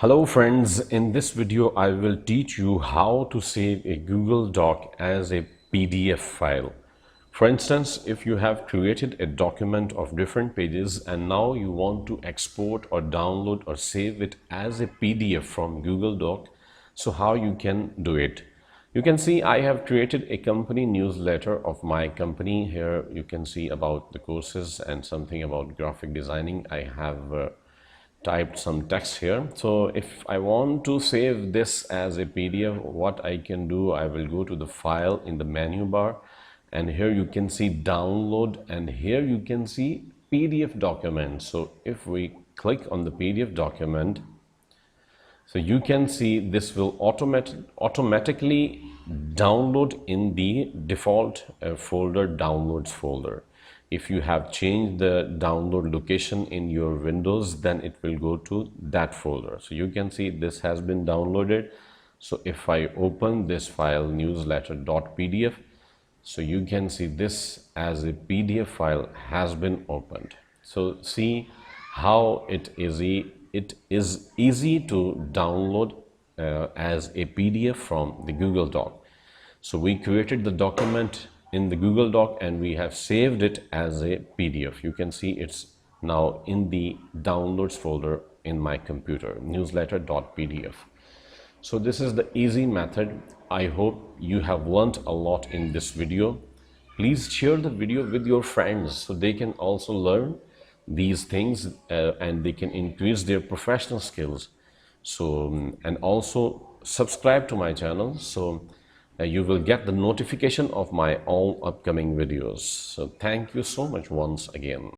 Hello friends, in this video I will teach you how to save a Google Doc as a PDF file. For instance, if you have created a document of different pages and now you want to export or download or save it as a PDF from Google Doc, so how you can do it? You can see I have created a company newsletter of my company. Here you can see about the courses and something about graphic designing. I have typed some text here. So if I want to save this as a PDF, what I can do, I will go to the file in the menu bar, and here you can see download, and here you can see PDF document. So if we click on the PDF document, so you can see this will automatically download in the default folder, downloads folder. If you have changed the download location in your Windows, then it will go to that folder. So you can see this has been downloaded. So if I open this file newsletter.pdf, so you can see this as a PDF file has been opened. So see how it is easy to download as a PDF from the Google Doc. So we created the document in the Google Doc and we have saved it as a PDF. You can see it's now in the downloads folder in my computer, newsletter.pdf. So this is the easy method. I hope you have learned a lot in this video. Please share the video with your friends so they can also learn these things and they can increase their professional skills. So and also subscribe to my channel so you will get the notification of my all upcoming videos. So thank you so much once again.